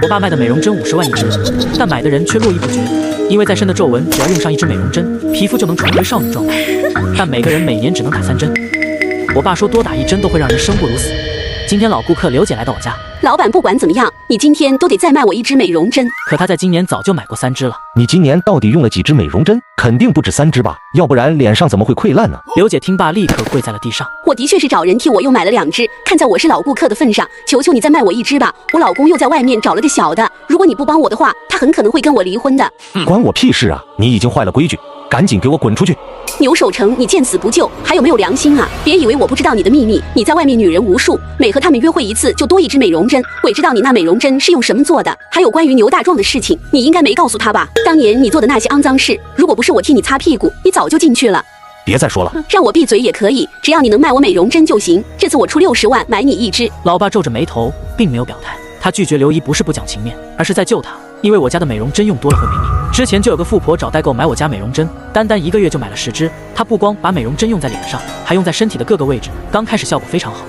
我爸卖的美容针50万一支，但买的人却络绎不绝，因为再深的皱纹，只要用上一支美容针，皮肤就能重回少女状态。但每个人每年只能打3针，我爸说多打1针都会让人生不如死。今天老顾客刘姐来到我家，老板不管怎么样，你今天都得再卖我1支美容针。可她在今年早就买过3支了。你今年到底用了几支美容针？肯定不止3支吧，要不然脸上怎么会溃烂呢？刘姐听罢立刻跪在了地上。我的确是找人替我又买了2支，看在我是老顾客的份上，求求你再卖我1支吧。我老公又在外面找了个小的，如果你不帮我的话，他很可能会跟我离婚的。关我屁事啊！你已经坏了规矩，赶紧给我滚出去！牛守诚，你见死不救，还有没有良心啊？别以为我不知道你的秘密，你在外面女人无数，每和他们约会1次就多1支美容针，鬼知道你那美容针是用什么做的。还有关于牛大壮的事情，你应该没告诉他吧？当年你做的那些肮脏事，如果不是我替你擦屁股，你早就进去了。别再说了，让我闭嘴也可以，只要你能卖我美容针就行。这次我出60万买你1支。老爸皱着眉头，并没有表态。他拒绝刘姨不是不讲情面，而是在救她，因为我家的美容针用多了会没命。之前就有个富婆找代购买我家美容针，单1个月就买了10支。她不光把美容针用在脸上，还用在身体的各个位置。刚开始效果非常好，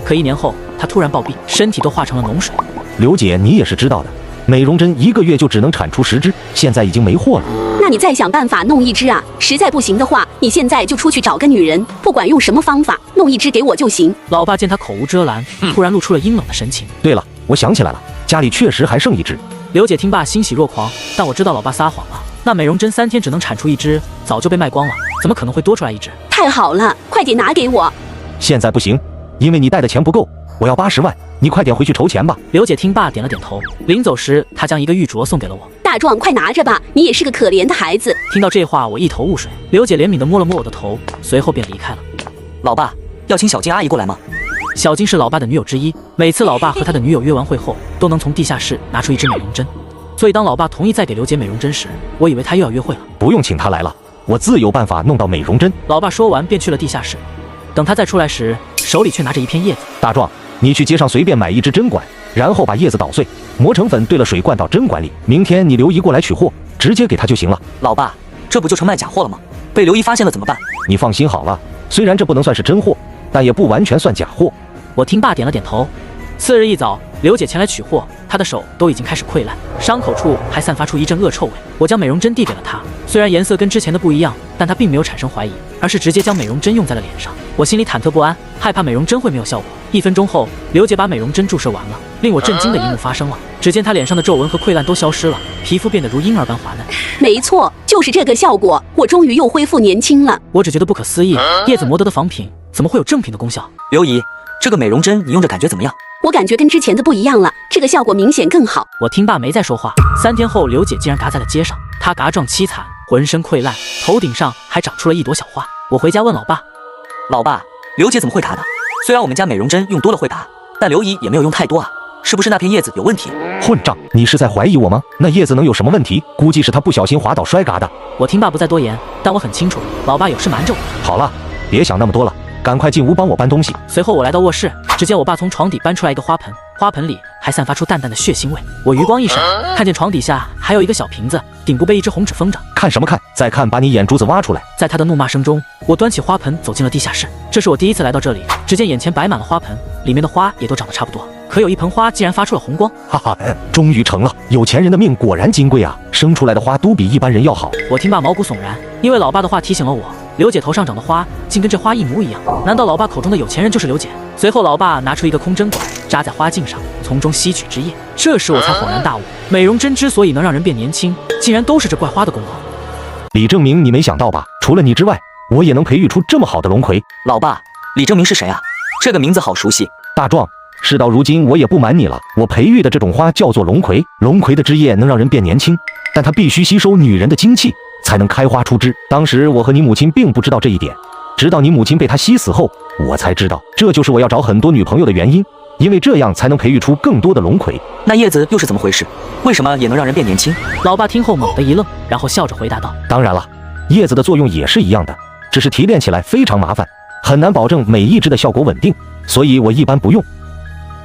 可1年后她突然暴毙，身体都化成了脓水。刘姐，你也是知道的，美容针1个月就只能产出10支，现在已经没货了。那你再想办法弄1支啊！实在不行的话，你现在就出去找个女人，不管用什么方法，弄1支给我就行。老爸见他口无遮拦，突然露出了阴冷的神情。对了，我想起来了，家里确实还剩1支。刘姐听罢欣喜若狂，但我知道老爸撒谎了。那美容针3天只能产出1支，早就被卖光了，怎么可能会多出来1支？太好了，快点拿给我！现在不行，因为你带的钱不够，我要80万，你快点回去筹钱吧。刘姐听罢点了点头。临走时，她将一个玉镯送给了我。大壮，快拿着吧，你也是个可怜的孩子。听到这话，我一头雾水。刘姐怜悯地摸了摸我的头，随后便离开了。老爸，要请小金阿姨过来吗？小金是老爸的女友之一，每次老爸和他的女友约完会后，都能从地下室拿出1支美容针。所以当老爸同意再给刘姐美容针时，我以为他又要约会了。不用请他来了，我自有办法弄到美容针。老爸说完便去了地下室。等他再出来时，手里却拿着一片叶子。大壮，你去街上随便买1支针管，然后把叶子捣碎，磨成粉，兑了水灌到针管里。明天你刘姨过来取货，直接给她就行了。老爸，这不就成卖假货了吗？被刘姨发现了怎么办？你放心好了，虽然这不能算是真货，但也不完全算假货。我听爸点了点头。次日一早，刘姐前来取货，她的手都已经开始溃烂，伤口处还散发出一阵恶臭味。我将美容针递给了她，虽然颜色跟之前的不一样，但她并没有产生怀疑，而是直接将美容针用在了脸上。我心里忐忑不安，害怕美容针会没有效果。1分钟后，刘姐把美容针注射完了，令我震惊的一幕发生了。只见她脸上的皱纹和溃烂都消失了，皮肤变得如婴儿般滑嫩。没错，就是这个效果，我终于又恢复年轻了。我只觉得不可思议，叶子磨得的仿品怎么会有正品的功效？刘姨，这个美容针你用着感觉怎么样？我感觉跟之前的不一样了，这个效果明显更好。我听爸没再说话。3天后，刘姐竟然嘎在了街上，她嘎状凄惨，浑身溃烂，头顶上还长出了1朵小花。我回家问老爸，老爸，刘姐怎么会嘎的？虽然我们家美容针用多了会嘎，但刘姨也没有用太多啊，是不是那片叶子有问题？混账！你是在怀疑我吗？那叶子能有什么问题？估计是他不小心滑倒摔嘎的。我听爸不再多言，但我很清楚，老爸有事瞒着我。好了，别想那么多了，赶快进屋帮我搬东西。随后我来到卧室，只见我爸从床底搬出来一个花盆，花盆里还散发出淡淡的血腥味。我余光一闪，看见床底下还有一个小瓶子，顶部被一只红纸封着。看什么看？再看把你眼珠子挖出来！在他的怒骂声中，我端起花盆走进了地下室。这是我第一次来到这里，只见眼前摆满了花盆，里面的花也都长得差不多，可有一盆花竟然发出了红光。哈哈，终于成了！有钱人的命果然金贵啊，生出来的花都比一般人要好。我听罢毛骨悚然，因为老爸的话提醒了我，刘姐头上长的花竟跟这花一模一样。难道老爸口中的有钱人就是刘姐？随后老爸拿出一个空针管，扎在花茎上，从中吸取汁液。这时我才恍然大悟，美容针之所以能让人变年轻，竟然都是这怪花的功劳。李正明，你没想到吧？除了你之外，我也能培育出这么好的龙葵。老爸，李正明是谁啊？这个名字好熟悉。大壮，事到如今我也不瞒你了，我培育的这种花叫做龙葵。龙葵的汁液能让人变年轻，但它必须吸收女人的精气，才能开花出枝。当时我和你母亲并不知道这一点，直到你母亲被它吸死后，我才知道，这就是我要找很多女朋友的原因，因为这样才能培育出更多的龙葵。那叶子又是怎么回事？为什么也能让人变年轻？老爸听后猛地一愣，然后笑着回答道：当然了，叶子的作用也是一样的，只是提炼起来非常麻烦，很难保证每一支的效果稳定，所以我一般不用。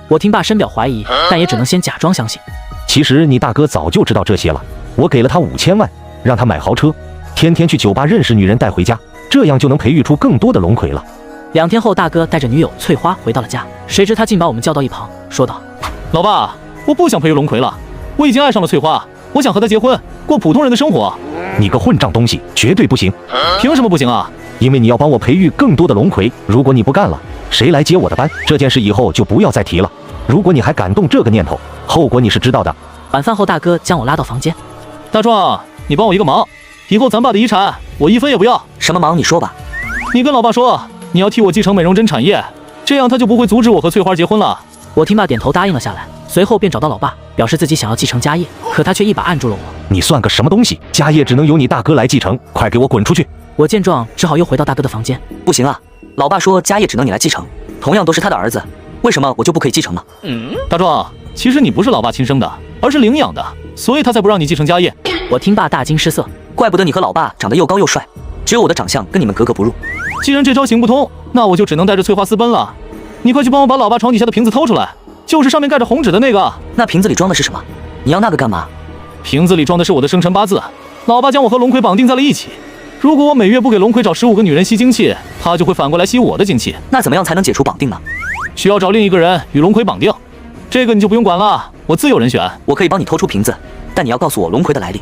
我听爸深表怀疑，但也只能先假装相信。其实你大哥早就知道这些了，我给了他5000万，让他买豪车，天天去酒吧认识女人带回家，这样就能培育出更多的龙葵了。2天后，大哥带着女友翠花回到了家，谁知他竟把我们叫到一旁，说道：老爸，我不想培育龙葵了，我已经爱上了翠花，我想和她结婚，过普通人的生活。你个混账东西，绝对不行！凭什么不行啊？因为你要帮我培育更多的龙葵，如果你不干了，谁来接我的班？这件事以后就不要再提了。如果你还敢动这个念头，后果你是知道的。晚饭后，大哥将我拉到房间。大壮，你帮我一个忙，以后咱爸的遗产我1分也不要。什么忙？你说吧。你跟老爸说，你要替我继承美容针产业，这样他就不会阻止我和翠花结婚了。我听爸点头答应了下来，随后便找到老爸，表示自己想要继承家业，可他却一把按住了我。你算个什么东西？家业只能由你大哥来继承，快给我滚出去！我见状，只好又回到大哥的房间。不行啊，老爸说家业只能你来继承，同样都是他的儿子，为什么我就不可以继承呢？大壮，其实你不是老爸亲生的，而是领养的，所以他才不让你继承家业。我听爸大惊失色，怪不得你和老爸长得又高又帅，只有我的长相跟你们格格不入。既然这招行不通，那我就只能带着翠花私奔了。你快去帮我把老爸床底下的瓶子偷出来，就是上面盖着红纸的那个。那瓶子里装的是什么？你要那个干嘛？瓶子里装的是我的生辰八字，老爸将我和龙葵绑定在了一起。如果我每月不给龙葵找15个女人吸精气，他就会反过来吸我的精气。那怎么样才能解除绑定呢？需要找另一个人与龙葵绑定，这个你就不用管了，我自有人选。我可以帮你偷出瓶子，但你要告诉我龙葵的来历。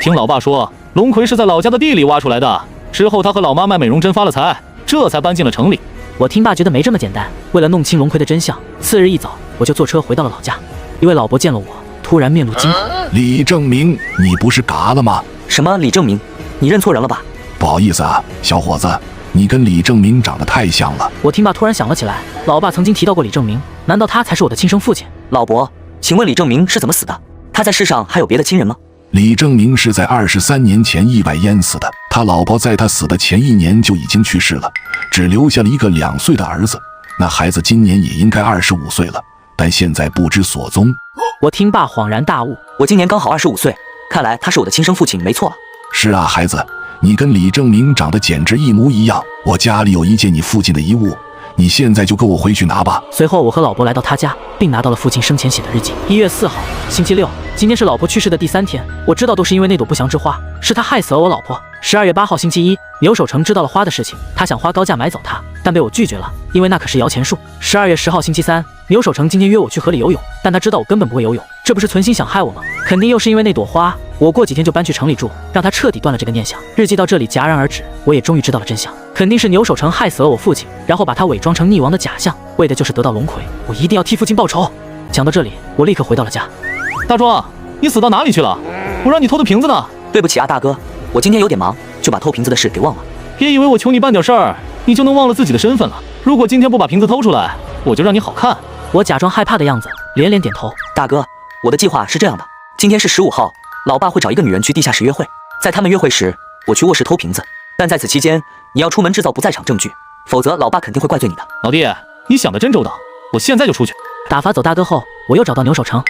听老爸说，龙葵是在老家的地里挖出来的，之后他和老妈卖美容针发了财，这才搬进了城里。我听爸觉得没这么简单，为了弄清龙葵的真相，次日一早我就坐车回到了老家。一位老伯见了我，突然面露惊恐。李正明，你不是嘎了吗？什么李正明？你认错人了吧？不好意思啊，小伙子，你跟李正明长得太像了。我听爸突然想了起来，老爸曾经提到过李正明，难道他才是我的亲生父亲？老伯，请问李正明是怎么死的？他在世上还有别的亲人吗？李正明是在23年前意外淹死的，他老婆在他死的前1年就已经去世了，只留下了一个2岁的儿子。那孩子今年也应该25岁了，但现在不知所踪。我听爸恍然大悟，我今年刚好25岁，看来他是我的亲生父亲，没错了。是啊，孩子，你跟李正明长得简直一模一样。我家里有一件你父亲的遗物，你现在就跟我回去拿吧。随后我和老伯来到他家，并拿到了父亲生前写的日记。1月4号，星期六，今天是老婆去世的第3天。我知道都是因为那朵不祥之花，是他害死了我老婆。12月8号，星期一，牛守诚知道了花的事情，他想花高价买走它，但被我拒绝了，因为那可是摇钱树。12月10号，星期三，牛守诚今天约我去河里游泳，但他知道我根本不会游泳，这不是存心想害我吗？肯定又是因为那朵花。我过几天就搬去城里住，让他彻底断了这个念想。日记到这里戛然而止，我也终于知道了真相，肯定是牛守诚害死了我父亲，然后把他伪装成溺亡的假象，为的就是得到龙葵。我一定要替父亲报仇。讲到这里，我立刻回到了家。大壮，你死到哪里去了？我让你偷的瓶子呢？对不起啊，大哥，我今天有点忙，就把偷瓶子的事给忘了。别以为我求你办点事儿，你就能忘了自己的身份了。如果今天不把瓶子偷出来，我就让你好看。我假装害怕的样子，连连点头。大哥，我的计划是这样的，今天是15号，老爸会找一个女人去地下室约会，在他们约会时，我去卧室偷瓶子，但在此期间，你要出门制造不在场证据，否则老爸肯定会怪罪你的。老弟，你想得真周到，我现在就出去。打发走大哥后，我又找到牛守诚。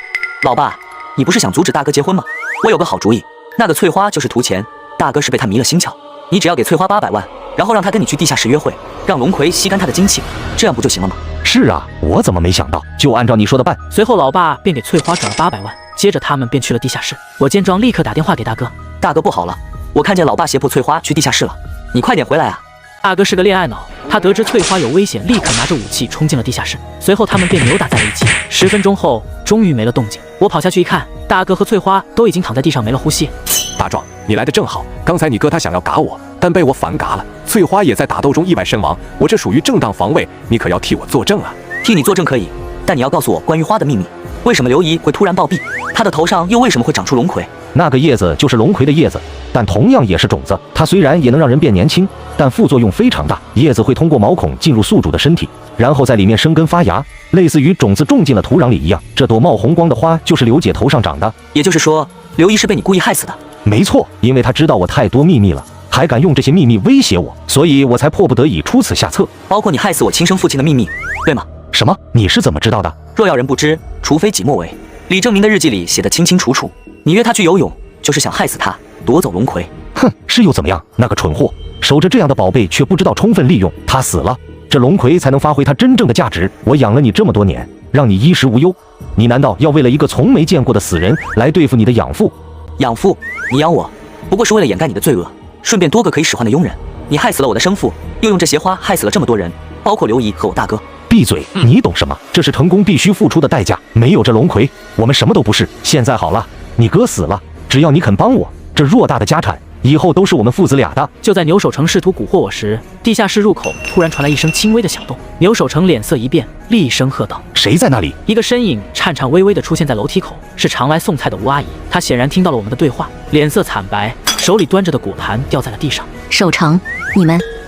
老爸，你不是想阻止大哥结婚吗？我有个好主意，那个翠花就是图钱，大哥是被她迷了心窍，你只要给翠花800万，然后让她跟你去地下室约会，让龙葵吸干她的精气，这样不就行了吗？是啊，我怎么没想到？就按照你说的办。随后老爸便给翠花转了800万，接着他们便去了地下室。我见状立刻打电话给大哥。大哥不好了，我看见老爸胁迫翠花去地下室了，你快点回来啊！大哥是个恋爱脑，他得知翠花有危险，立刻拿着武器冲进了地下室。随后他们便扭打在了一起。10分钟后，终于没了动静。我跑下去一看，大哥和翠花都已经躺在地上没了呼吸。大壮，你来的正好，刚才你哥他想要嘎我，但被我反嘎了。翠花也在打斗中意外身亡，我这属于正当防卫，你可要替我作证啊！替你作证可以，但你要告诉我关于花的秘密。为什么刘姨会突然暴毙？她的头上又为什么会长出龙葵？那个叶子就是龙葵的叶子，但同样也是种子。它虽然也能让人变年轻，但副作用非常大。叶子会通过毛孔进入宿主的身体，然后在里面生根发芽，类似于种子种进了土壤里一样。这朵冒红光的花就是刘姐头上长的。也就是说，刘姨是被你故意害死的？没错，因为她知道我太多秘密了，还敢用这些秘密威胁我，所以我才迫不得已出此下策。包括你害死我亲生父亲的秘密，对吗？什么？你是怎么知道的？若要人不知，除非己莫为。李正明的日记里写得清清楚楚，你约他去游泳，就是想害死他，夺走龙葵。哼，是又怎么样？那个蠢货守着这样的宝贝，却不知道充分利用。他死了，这龙葵才能发挥它真正的价值。我养了你这么多年，让你衣食无忧，你难道要为了一个从没见过的死人来对付你的养父？养父？你养我，不过是为了掩盖你的罪恶，顺便多个可以使唤的佣人。你害死了我的生父，又用这邪花害死了这么多人，包括刘姨和我大哥。闭嘴！你懂什么？这是成功必须付出的代价。没有这龙葵，我们什么都不是。现在好了，你哥死了，只要你肯帮我，这偌大的家产以后都是我们父子俩的。就在牛守诚试图蛊惑我时，地下室入口突然传来一声轻微的响动。牛守诚脸色一变，厉声喝道：“谁在那里？”一个身影颤颤巍巍地出现在楼梯口，是常来送菜的吴阿姨。她显然听到了我们的对话，脸色惨白，手里端着的果盘掉在了地上。守诚，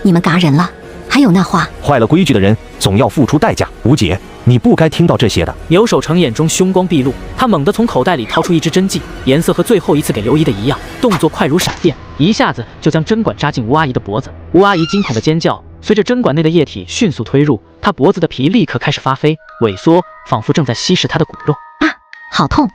你们嘎人了。还有那话，坏了规矩的人总要付出代价。吴姐，你不该听到这些的。牛守诚眼中凶光毕露，他猛地从口袋里掏出一支针剂，颜色和最后一次给刘姨的一样，动作快如闪电，一下子就将针管扎进吴阿姨的脖子。吴阿姨惊恐的尖叫，随着针管内的液体迅速推入，她脖子的皮立刻开始发飞萎缩，仿佛正在吸食她的骨肉。啊，好痛！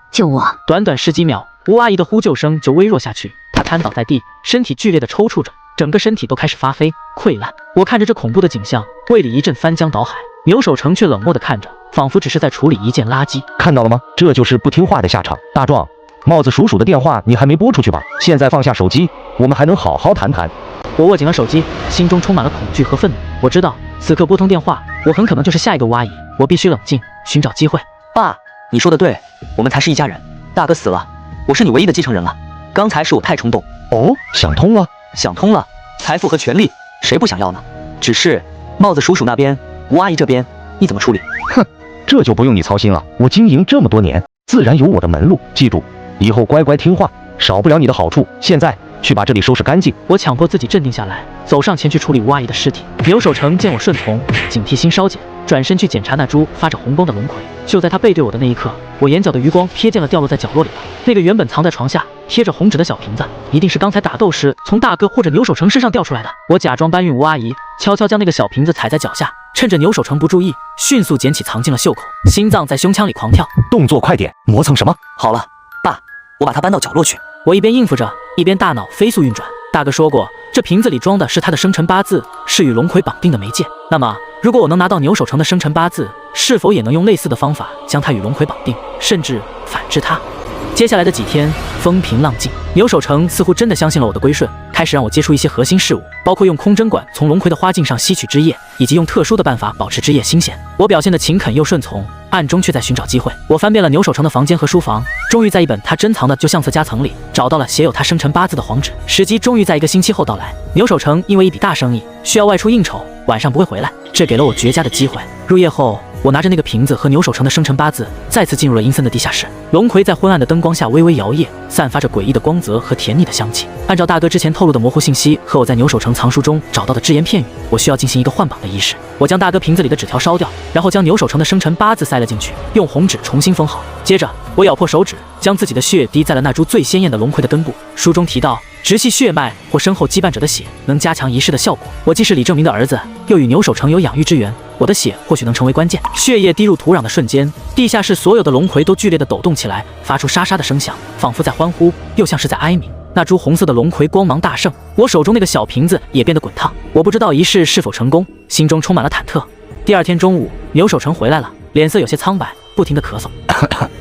救我！短短10几秒，吴阿姨的呼救声就微弱下去，她瘫倒在地，身体剧烈的抽搐着，整个身体都开始发飞溃烂。我看着这恐怖的景象，胃里一阵翻江倒海。牛守诚却冷漠地看着，仿佛只是在处理一件垃圾。看到了吗？这就是不听话的下场。大壮，帽子叔叔的电话你还没拨出去吧？现在放下手机，我们还能好好谈谈。我握紧了手机，心中充满了恐惧和愤怒。我知道此刻拨通电话，我很可能就是下一个吴阿姨。我必须冷静，寻找机会。爸，你说的对，我们才是一家人。大哥死了，我是你唯一的继承人了。刚才是我太冲动。哦，想通了。想通了，财富和权利谁不想要呢？只是帽子叔叔那边，吴阿姨这边你怎么处理？哼，这就不用你操心了。我经营这么多年，自然有我的门路。记住，以后乖乖听话，少不了你的好处。现在去把这里收拾干净。我强迫自己镇定下来，走上前去处理吴阿姨的尸体。牛守诚见我顺从，警惕心稍减，转身去检查那株发着红光的龙葵。就在他背对我的那一刻，我眼角的余光瞥见了掉落在角落里的那个原本藏在床下贴着红纸的小瓶子，一定是刚才打斗时从大哥或者牛守诚身上掉出来的。我假装搬运吴阿姨，悄悄将那个小瓶子踩在脚下，趁着牛守诚不注意，迅速捡起藏进了袖口，心脏在胸腔里狂跳。动作快点，磨蹭什么？好了，爸，我把它搬到角落去。我一边应付着，一边大脑飞速运转。大哥说过，这瓶子里装的是他的生辰八字，是与龙葵绑定的媒介。那么，如果我能拿到牛守诚的生辰八字，是否也能用类似的方法将他与龙葵绑定，甚至反制他？接下来的几天风平浪静，牛守诚似乎真的相信了我的归顺，开始让我接触一些核心事务，包括用空针管从龙葵的花茎上吸取汁液，以及用特殊的办法保持汁液新鲜。我表现得勤恳又顺从，暗中却在寻找机会。我翻遍了牛守诚的房间和书房，终于在一本他珍藏的旧相册夹层里找到了写有他生辰八字的黄纸。时机终于在1个星期后到来。牛守诚因为一笔大生意需要外出应酬，晚上不会回来，这给了我绝佳的机会。入夜后，我拿着那个瓶子和牛守诚的生辰八字，再次进入了阴森的地下室。龙葵在昏暗的灯光下微微摇曳，散发着诡异的光泽和甜腻的香气。按照大哥之前透露的模糊信息和我在牛守诚藏书中找到的只言片语，我需要进行一个换榜的仪式。我将大哥瓶子里的纸条烧掉，然后将牛守诚的生辰八字塞了进去，用红纸重新封好。接着，我咬破手指，将自己的血滴在了那株最鲜艳的龙葵的根部。书中提到，直系血脉或身后羁绊者的血能加强仪式的效果。我既是李正明的儿子，又与牛守诚有养育之缘，我的血或许能成为关键。血液滴入土壤的瞬间，地下室所有的龙葵都剧烈的抖动起来，发出沙沙的声响，仿佛在欢呼，又像是在哀鸣。那株红色的龙葵光芒大盛，我手中那个小瓶子也变得滚烫。我不知道仪式是否成功，心中充满了忐忑。第二天中午，牛守诚回来了，脸色有些苍白，不停地咳嗽。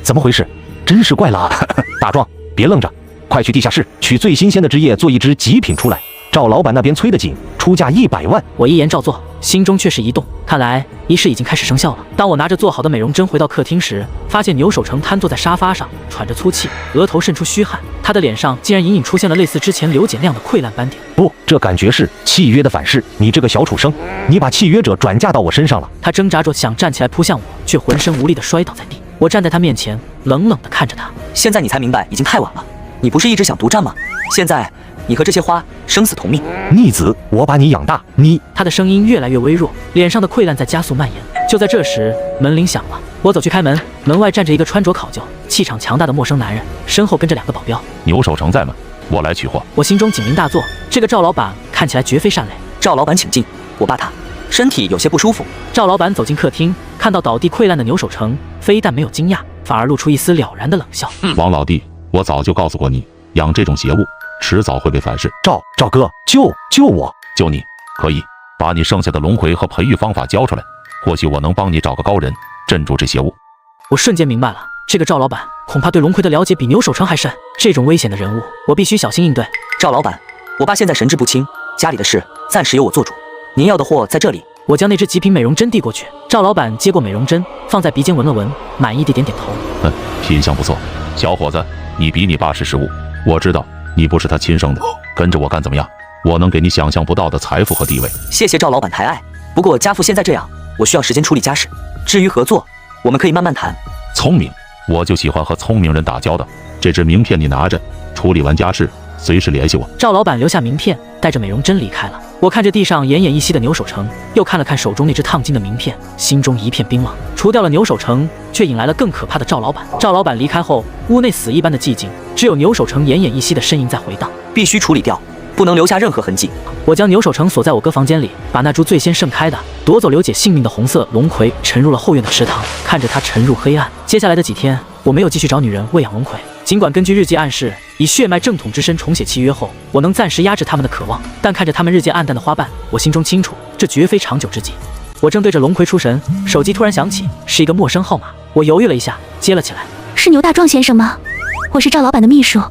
怎么回事？真是怪了啊！大壮，别愣着，快去地下室取最新鲜的汁液做一支极品出来。赵老板那边催得紧，出价100万。我一言照做，心中却是一动，看来仪式已经开始生效了。当我拿着做好的美容针回到客厅时，发现牛守诚瘫坐在沙发上，喘着粗气，额头渗出虚汗，他的脸上竟然隐隐出现了类似之前刘简那样的溃烂斑点。不，这感觉是契约的反噬。你这个小畜生，你把契约者转嫁到我身上了。他挣扎着想站起来扑向我，却浑身无力地摔倒在地。我站在他面前，冷冷地看着他。现在你才明白，已经太晚了。你不是一直想独占吗？现在你和这些花生死同命。逆子，我把你养大，你……他的声音越来越微弱，脸上的溃烂在加速蔓延。就在这时，门铃响了。我走去开门，门外站着一个穿着考究、气场强大的陌生男人，身后跟着2个保镖。牛守诚在吗？我来取货。我心中警铃大作，这个赵老板看起来绝非善类。赵老板请进，我爸他身体有些不舒服。赵老板走进客厅，看到倒地溃烂的牛守诚，非但没有惊讶，反而露出一丝了然的冷笑。王老弟，我早就告诉过你，养这种邪物迟早会被反噬。赵哥，救我！救你可以，把你剩下的龙葵和培育方法交出来，或许我能帮你找个高人镇住这邪物。我瞬间明白了，这个赵老板恐怕对龙葵的了解比牛守诚还深。这种危险的人物，我必须小心应对。赵老板，我爸现在神志不清，家里的事暂时由我做主。您要的货在这里，我将那支极品美容针递过去，赵老板接过美容针，放在鼻尖闻了闻，满意地点点头。品相不错，小伙子，你比你爸识时务。我知道你不是他亲生的，跟着我干怎么样？我能给你想象不到的财富和地位。谢谢赵老板抬爱，不过家父现在这样，我需要时间处理家事。至于合作，我们可以慢慢谈。聪明，我就喜欢和聪明人打交道。这支名片你拿着，处理完家事随时联系我。赵老板留下名片，带着美容针离开了。我看着地上奄奄一息的牛首成，又看了看手中那只烫金的名片，心中一片冰冷。除掉了牛首成，却引来了更可怕的赵老板。赵老板离开后，屋内死一般的寂静，只有牛首成奄奄一息的身影在回荡。必须处理掉，不能留下任何痕迹。我将牛首成锁在我哥房间里，把那株最先盛开的夺走刘姐性命的红色龙葵沉入了后院的池塘，看着它沉入黑暗。接下来的几天，我没有继续找女人喂养龙葵。尽管根据日记暗示，以血脉正统之身重写契约后，我能暂时压制他们的渴望，但看着他们日渐暗淡的花瓣，我心中清楚，这绝非长久之计。我正对着龙葵出神，手机突然响起，是一个陌生号码。我犹豫了一下，接了起来。是牛大壮先生吗？我是赵老板的秘书，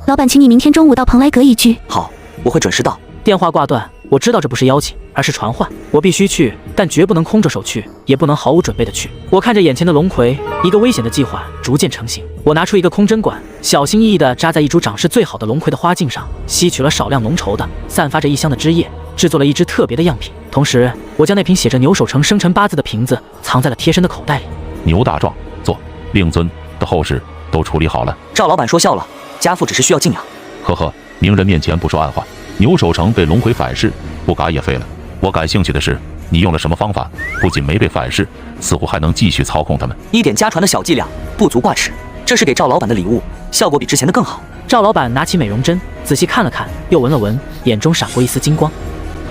老板请你明天中午到蓬莱阁一聚。好，我会准时到。电话挂断，我知道这不是邀请，而是传唤。我必须去，但绝不能空着手去，也不能毫无准备的去。我看着眼前的龙葵，一个危险的计划逐渐成型。我拿出一个空针管，小心翼翼地扎在一株长势最好的龙葵的花茎上，吸取了少量浓稠的、散发着异香的汁液，制作了一支特别的样品。同时，我将那瓶写着牛首成生辰八字的瓶子藏在了贴身的口袋里。牛大壮，坐。令尊的后事都处理好了。赵老板说笑了，家父只是需要静养。呵呵，明人面前不说暗话。牛首成被龙葵反噬，不嘎也废了。我感兴趣的是，你用了什么方法？不仅没被反噬，似乎还能继续操控他们。一点家传的小伎俩，不足挂齿。这是给赵老板的礼物，效果比之前的更好。赵老板拿起美容针，仔细看了看，又闻了闻，眼中闪过一丝金光。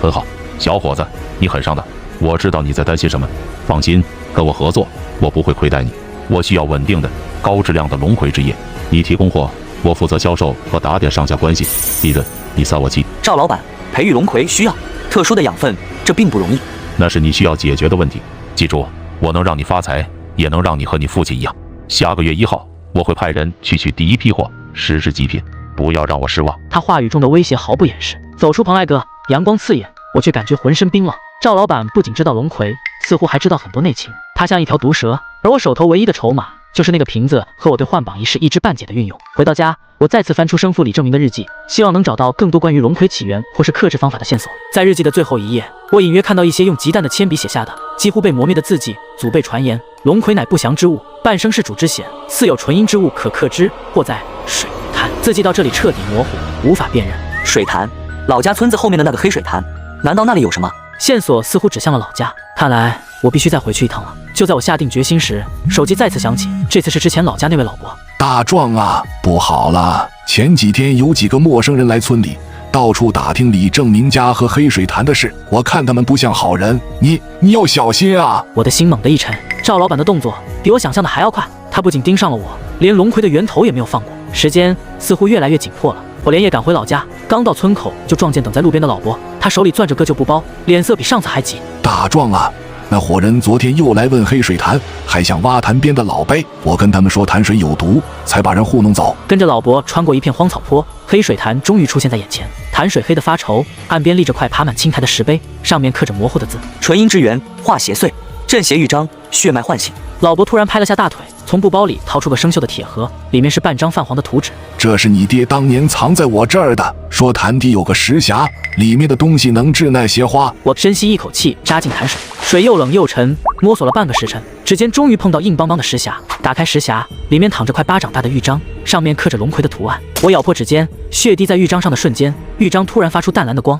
很好，小伙子，你很上当。我知道你在担心什么，放心，跟我合作，我不会亏待你。我需要稳定的、高质量的龙葵之液，你提供货，我负责销售和打点上下关系，利润你算我七。赵老板，培育龙葵需要特殊的养分，这并不容易。那是你需要解决的问题。记住，我能让你发财，也能让你和你父亲一样。下个月1号，我会派人去取第一批货，10只极品，不要让我失望。他话语中的威胁毫不掩饰。走出蓬莱阁，阳光刺眼，我却感觉浑身冰冷。赵老板不仅知道龙葵，似乎还知道很多内情。他像一条毒蛇，而我手头唯一的筹码就是那个瓶子和我对换榜一事一知半解的运用。回到家，我再次翻出生父李正明的日记，希望能找到更多关于龙葵起源或是克制方法的线索。在日记的最后一页，我隐约看到一些用极淡的铅笔写下的几乎被磨灭的字迹。祖辈传言，龙葵乃不祥之物，半生是主之险，似有纯阴之物可克之，或在水潭。字迹到这里彻底模糊，无法辨认。水潭，老家村子后面的那个黑水潭，难道那里有什么线索？似乎指向了老家。看来我必须再回去一趟了。就在我下定决心时，手机再次响起，这次是之前老家那位老伯。大壮啊，不好了！前几天有几个陌生人来村里，到处打听李正明家和黑水潭的事，我看他们不像好人，你要小心啊！我的心猛地一沉，赵老板的动作比我想象的还要快，他不仅盯上了我，连龙葵的源头也没有放过。时间似乎越来越紧迫了，我连夜赶回老家，刚到村口就撞见等在路边的老伯，他手里攥着个旧布包，脸色比上次还急。大壮啊，那伙人昨天又来问黑水潭，还想挖潭边的老辈，我跟他们说潭水有毒，才把人糊弄走。跟着老伯穿过一片荒草坡，黑水潭终于出现在眼前。潭水黑得发稠，岸边立着块爬满青苔的石碑，上面刻着模糊的字：纯阴之源，化邪祟，镇邪豫章，血脉唤醒。老伯突然拍了下大腿，从布包里掏出个生锈的铁盒，里面是半张泛黄的图纸。这是你爹当年藏在我这儿的，说潭底有个石匣，里面的东西能治那邪花。我深吸一口气，扎进潭水，水又冷又沉，摸索了半个时辰，指尖终于碰到硬邦邦的石匣。打开石匣，里面躺着块巴掌大的玉章，上面刻着龙葵的图案。我咬破指尖，血滴在玉章上的瞬间，玉章突然发出淡蓝的光。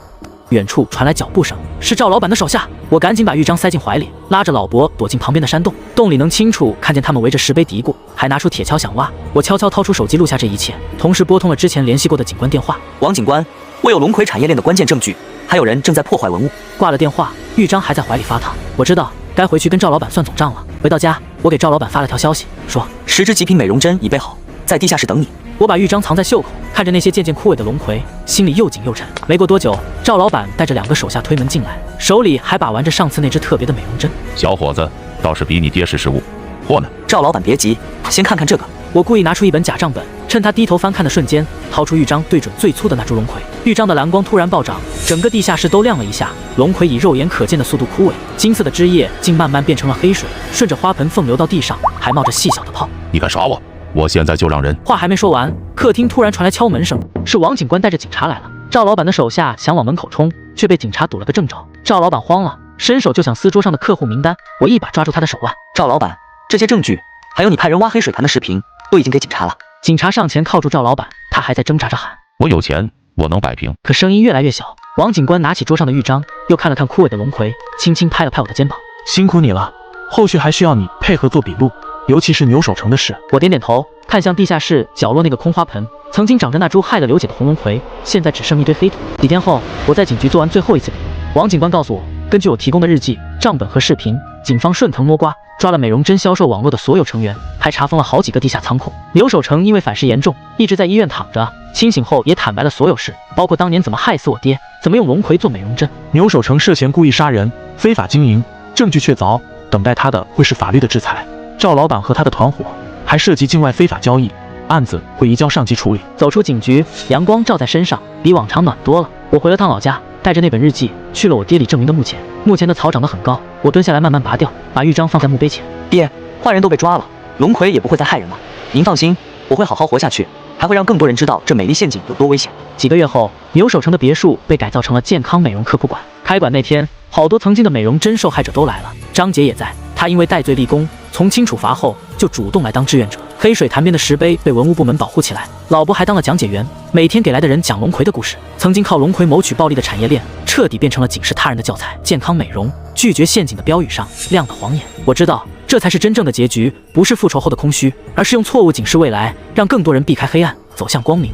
远处传来脚步声，是赵老板的手下。我赶紧把玉章塞进怀里，拉着老伯躲进旁边的山洞，洞里能清楚看见他们围着石碑嘀咕，还拿出铁锹想挖。我悄悄掏出手机录下这一切，同时拨通了之前联系过的警官电话。王警官，我有龙葵产业链的关键证据，还有人正在破坏文物。挂了电话，玉章还在怀里发烫。我知道该回去跟赵老板算总账了。回到家，我给赵老板发了条消息，说10支极品美容针已备好，在地下室等你。我把玉章藏在袖口，看着那些渐渐枯萎的龙葵，心里又紧又沉。没过多久，赵老板带着2个手下推门进来，手里还把玩着上次那只特别的美容针。小伙子倒是比你爹识时务，货呢？赵老板别急，先看看这个。我故意拿出一本假账本，趁他低头翻看的瞬间，掏出玉章，对准最粗的那株龙葵。豫章的蓝光突然暴涨，整个地下室都亮了一下。龙葵以肉眼可见的速度枯萎，金色的汁液竟慢慢变成了黑水，顺着花盆凤流到地上，还冒着细小的泡。你敢耍我？我现在就让人……话还没说完，客厅突然传来敲门声，是王警官带着警察来了。赵老板的手下想往门口冲，却被警察堵了个正着。赵老板慌了，伸手就想撕桌上的客户名单，我一把抓住他的手腕。赵老板，这些证据，还有你派人挖黑水潭的视频，都已经给警察了。警察上前靠住赵老板，他还在挣扎着喊：我有钱，我能摆平。可声音越来越小。王警官拿起桌上的豫章，又看了看枯萎的龙葵，轻轻拍了拍我的肩膀：辛苦你了，后续还需要你配合做笔录，尤其是牛守成的事。我点点头，看向地下室角落那个空花盆，曾经长着那株害了刘姐的红龙葵，现在只剩一堆飞土。几天后，我在警局做完最后一次笔录，王警官告诉我，根据我提供的日记、账本和视频，警方顺藤摸瓜，抓了美容针销售网络的所有成员，还查封了好几个地下仓库。刘守成因为反噬严重，一直在医院躺着，清醒后也坦白了所有事，包括当年怎么害死我爹，怎么用龙葵做美容针。牛守成涉嫌故意杀人、非法经营，证据确凿，等待他的会是法律的制裁。赵老板和他的团伙还涉及境外非法交易，案子会移交上级处理。走出警局，阳光照在身上，比往常暖多了。我回了趟老家，带着那本日记去了我爹李正明的墓前。墓前的草长得很高，我蹲下来慢慢拔掉，把豫章放在墓碑前。爹，坏人都被抓了，龙葵也不会再害人了。您放心，我会好好活下去，还会让更多人知道这美丽陷阱有多危险。几个月后，牛守成的别墅被改造成了健康美容科普馆。开馆那天，好多曾经的美容针受害者都来了，张杰也在。他因为戴罪立功，从轻处罚后就主动来当志愿者。黑水潭边的石碑被文物部门保护起来，老伯还当了讲解员，每天给来的人讲龙葵的故事。曾经靠龙葵谋取暴利的产业链，彻底变成了警示他人的教材。健康美容，拒绝陷阱的标语上亮了黄眼。我知道，这才是真正的结局，不是复仇后的空虚，而是用错误警示未来，让更多人避开黑暗，走向光明。